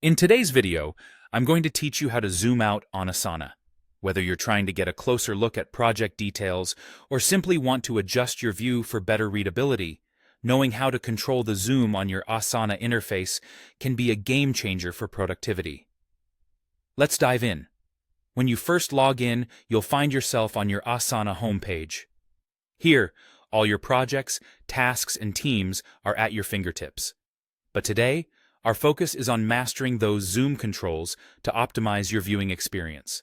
In today's video, I'm going to teach you how to zoom out on Asana. Whether you're trying to get a closer look at project details or simply want to adjust your view for better readability, knowing how to control the zoom on your Asana interface can be a game changer for productivity. Let's dive in. When you first log in, you'll find yourself on your Asana homepage. Here, all your projects, tasks, and teams are at your fingertips. But today, our focus is on mastering those zoom controls to optimize your viewing experience.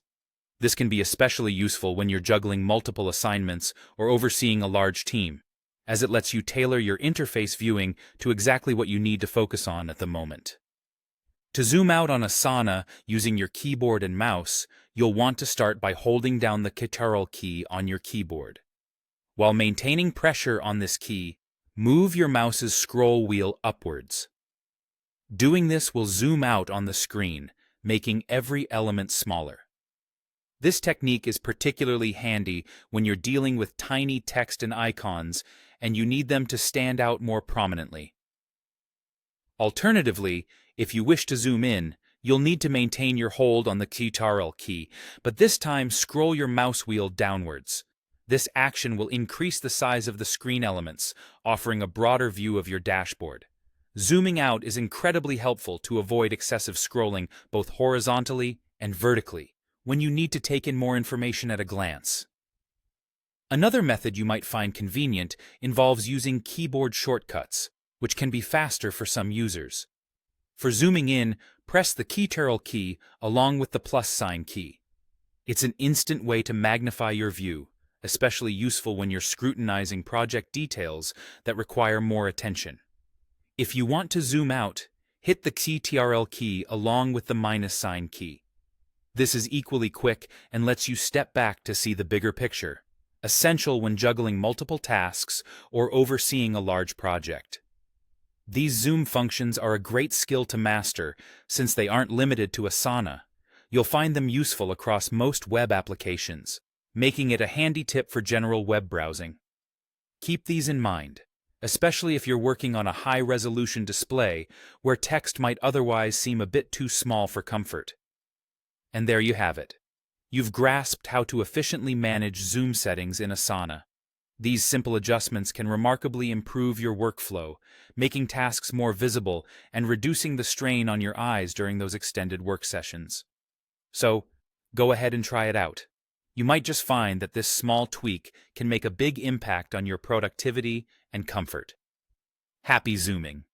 This can be especially useful when you're juggling multiple assignments or overseeing a large team, as it lets you tailor your interface viewing to exactly what you need to focus on at the moment. To zoom out on Asana using your keyboard and mouse, you'll want to start by holding down the Ctrl key on your keyboard. While maintaining pressure on this key, move your mouse's scroll wheel upwards. Doing this will zoom out on the screen, making every element smaller. This technique is particularly handy when you're dealing with tiny text and icons and you need them to stand out more prominently. Alternatively, if you wish to zoom in, you'll need to maintain your hold on the Ctrl key, but this time scroll your mouse wheel downwards. This action will increase the size of the screen elements, offering a broader view of your dashboard. Zooming out is incredibly helpful to avoid excessive scrolling both horizontally and vertically when you need to take in more information at a glance. Another method you might find convenient involves using keyboard shortcuts, which can be faster for some users. For zooming in, press the Ctrl key along with the plus sign key. It's an instant way to magnify your view, especially useful when you're scrutinizing project details that require more attention. If you want to zoom out, hit the Ctrl key along with the minus sign key. This is equally quick and lets you step back to see the bigger picture, essential when juggling multiple tasks or overseeing a large project. These zoom functions are a great skill to master since they aren't limited to Asana. You'll find them useful across most web applications, making it a handy tip for general web browsing. Keep these in mind, especially if you're working on a high-resolution display where text might otherwise seem a bit too small for comfort. And there you have it. You've grasped how to efficiently manage zoom settings in Asana. These simple adjustments can remarkably improve your workflow, making tasks more visible and reducing the strain on your eyes during those extended work sessions. So, go ahead and try it out. You might just find that this small tweak can make a big impact on your productivity and comfort. Happy zooming!